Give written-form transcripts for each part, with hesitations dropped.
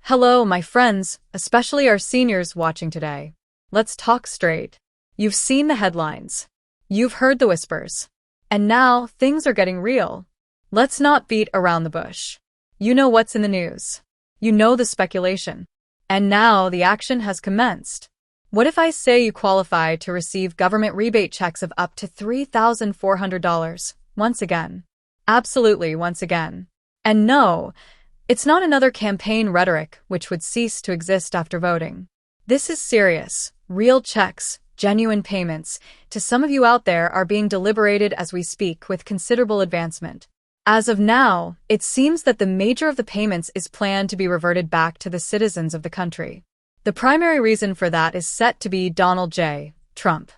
Hello, my friends, especially our seniors watching today. Let's talk straight. You've seen the headlines. You've heard the whispers. And now things are getting real. Let's not beat around the bush. You know what's in the news. You know the speculation. And now the action has commenced. What if I say you qualify to receive government rebate checks of up to $3,400 once again? Absolutely, once again. And no, it's not another campaign rhetoric which would cease to exist after voting. This is serious, real checks, genuine payments, to some of you out there are being deliberated as we speak with considerable advancement. As of now, it seems that the major of the payments is planned to be reverted back to the citizens of the country. The primary reason for that is set to be Donald J. Trump.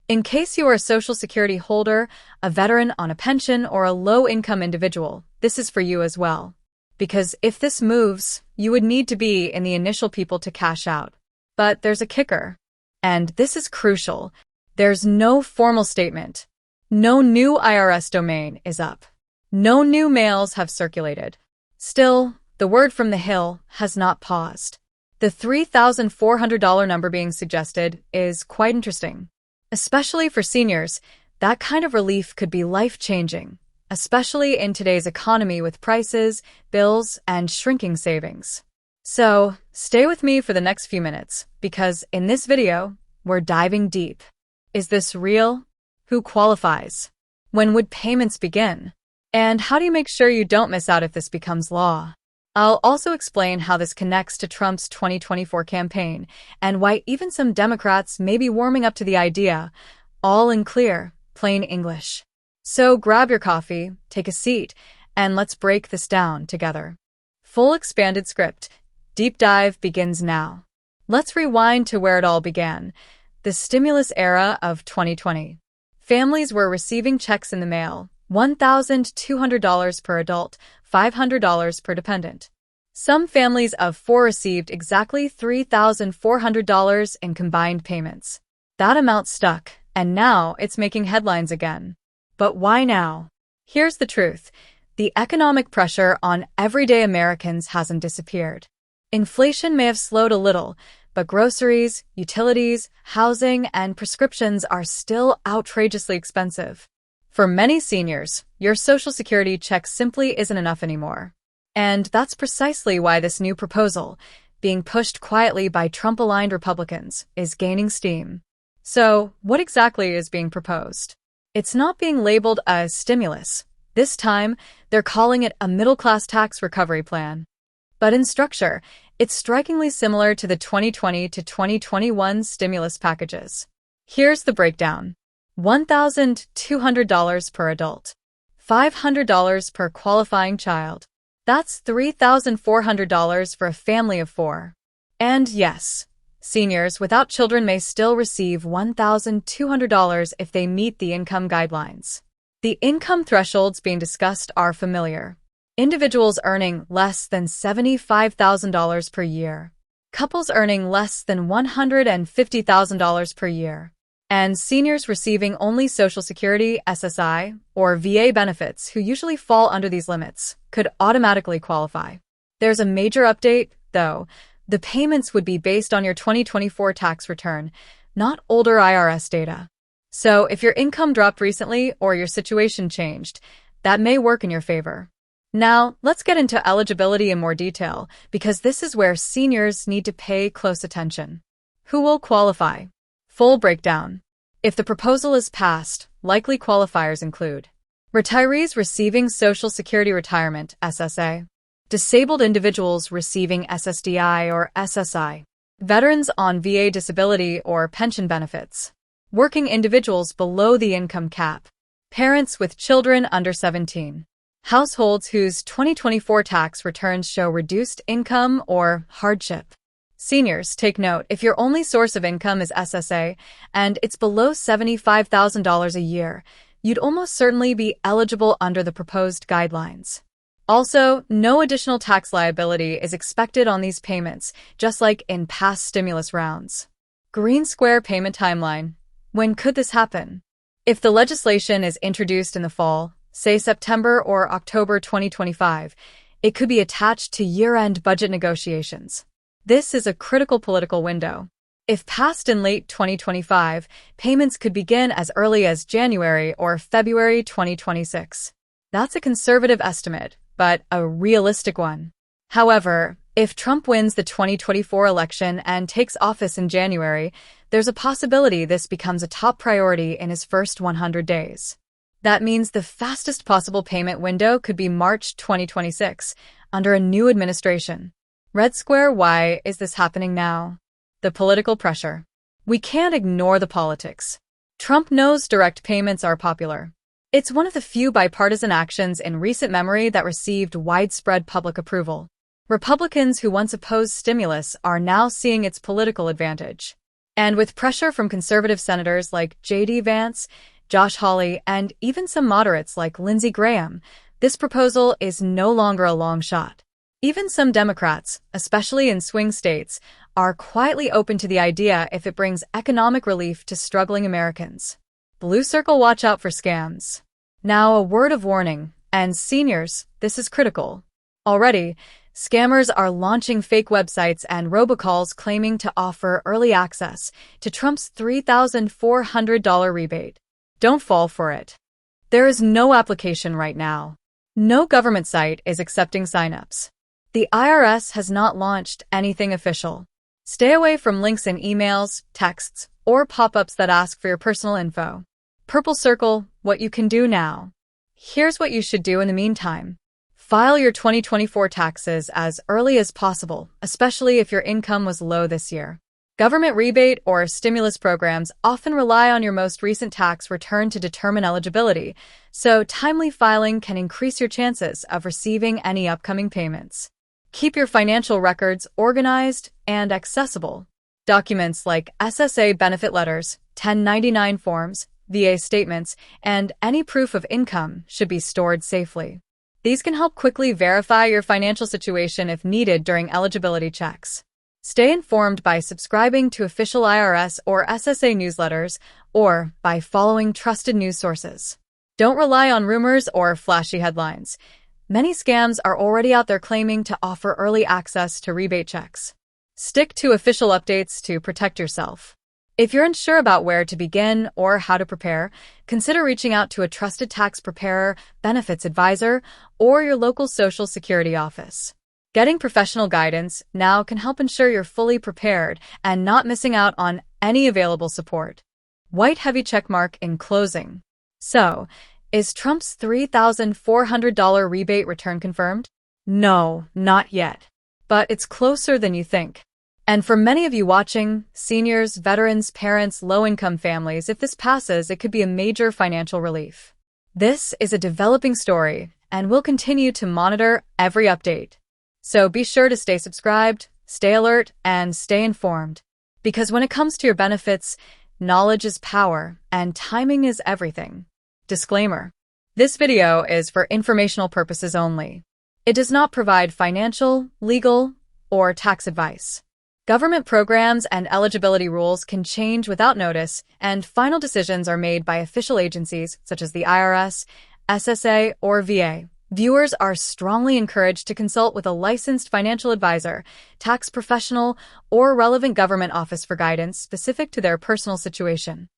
In case you are a Social Security holder, a veteran on a pension, or a low-income individual, this is for you as well. Because if this moves, you would need to be in the initial people to cash out. But there's a kicker. And this is crucial. There's no formal statement. No new IRS domain is up. No new mails have circulated. Still, the word from the Hill has not paused. The $3,400 number being suggested is quite interesting. Especially for seniors, that kind of relief could be life-changing, especially in today's economy with prices, bills, and shrinking savings. So, stay with me for the next few minutes, because in this video, we're diving deep. Is this real? Who qualifies? When would payments begin? And how do you make sure you don't miss out if this becomes law? I'll also explain how this connects to Trump's 2024 campaign and why even some Democrats may be warming up to the idea, all in clear, plain English. So grab your coffee, take a seat, and let's break this down together. Full expanded script. Deep dive begins now. Let's rewind to where it all began, the stimulus era of 2020. Families were receiving checks in the mail, $1,200 per adult, $500 per dependent. Some families of four received exactly $3,400 in combined payments. That amount stuck, and now it's making headlines again. But why now? Here's the truth. The economic pressure on everyday Americans hasn't disappeared. Inflation may have slowed a little, but groceries, utilities, housing, and prescriptions are still outrageously expensive. For many seniors, your Social Security check simply isn't enough anymore. And that's precisely why this new proposal, being pushed quietly by Trump-aligned Republicans, is gaining steam. So, what exactly is being proposed? It's not being labeled a stimulus. This time, they're calling it a middle-class tax recovery plan. But in structure, it's strikingly similar to the 2020 to 2021 stimulus packages. Here's the breakdown. $1,200 per adult. $500 per qualifying child. That's $3,400 for a family of four. And yes, seniors without children may still receive $1,200 if they meet the income guidelines. The income thresholds being discussed are familiar. Individuals earning less than $75,000 per year. Couples earning less than $150,000 per year. And seniors receiving only Social Security, SSI, or VA benefits who usually fall under these limits could automatically qualify. There's a major update, though. The payments would be based on your 2024 tax return, not older IRS data. So if your income dropped recently or your situation changed, that may work in your favor. Now, let's get into eligibility in more detail, because this is where seniors need to pay close attention. Who will qualify? Full breakdown. If the proposal is passed, likely qualifiers include retirees receiving Social Security Retirement, SSA, disabled individuals receiving SSDI or SSI, veterans on VA disability or pension benefits, working individuals below the income cap, parents with children under 17, households whose 2024 tax returns show reduced income or hardship. Seniors, take note, if your only source of income is SSA and it's below $75,000 a year, you'd almost certainly be eligible under the proposed guidelines. Also, no additional tax liability is expected on these payments, just like in past stimulus rounds. Green Square payment timeline. When could this happen? If the legislation is introduced in the fall, say September or October 2025, It could be attached to year-end budget negotiations. This is a critical political window. If passed in late 2025, payments could begin as early as January or February 2026. That's a conservative estimate, but a realistic one. However, if Trump wins the 2024 election and takes office in January, there's a possibility this becomes a top priority in his first 100 days. That means the fastest possible payment window could be March 2026, under a new administration. Red Square, why is this happening now? The political pressure. We can't ignore the politics. Trump knows direct payments are popular. It's one of the few bipartisan actions in recent memory that received widespread public approval. Republicans who once opposed stimulus are now seeing its political advantage. And with pressure from conservative senators like J.D. Vance, Josh Hawley, and even some moderates like Lindsey Graham, this proposal is no longer a long shot. Even some Democrats, especially in swing states, are quietly open to the idea if it brings economic relief to struggling Americans. Blue Circle, watch out for scams. Now, a word of warning, and seniors, this is critical. Already, scammers are launching fake websites and robocalls claiming to offer early access to Trump's $3,400 rebate. Don't fall for it. There is no application right now. No government site is accepting signups. The IRS has not launched anything official. Stay away from links in emails, texts, or pop-ups that ask for your personal info. Purple Circle, what you can do now. Here's what you should do in the meantime. File your 2024 taxes as early as possible, especially if your income was low this year. Government rebate or stimulus programs often rely on your most recent tax return to determine eligibility, so timely filing can increase your chances of receiving any upcoming payments. Keep your financial records organized and accessible. Documents like SSA benefit letters, 1099 forms, VA statements, and any proof of income should be stored safely. These can help quickly verify your financial situation if needed during eligibility checks. Stay informed by subscribing to official IRS or SSA newsletters or by following trusted news sources. Don't rely on rumors or flashy headlines. Many scams are already out there claiming to offer early access to rebate checks. Stick to official updates to protect yourself. If you're unsure about where to begin or how to prepare, consider reaching out to a trusted tax preparer, benefits advisor, or your local Social Security office. Getting professional guidance now can help ensure you're fully prepared and not missing out on any available support. White heavy checkmark in closing. So, is Trump's $3,400 rebate return confirmed? No, not yet. But it's closer than you think. And for many of you watching, seniors, veterans, parents, low-income families, if this passes, it could be a major financial relief. This is a developing story, and we'll continue to monitor every update. So be sure to stay subscribed, stay alert, and stay informed. Because when it comes to your benefits, knowledge is power, and timing is everything. Disclaimer. This video is for informational purposes only. It does not provide financial, legal, or tax advice. Government programs and eligibility rules can change without notice, and final decisions are made by official agencies such as the IRS, SSA, or VA. Viewers are strongly encouraged to consult with a licensed financial advisor, tax professional, or relevant government office for guidance specific to their personal situation.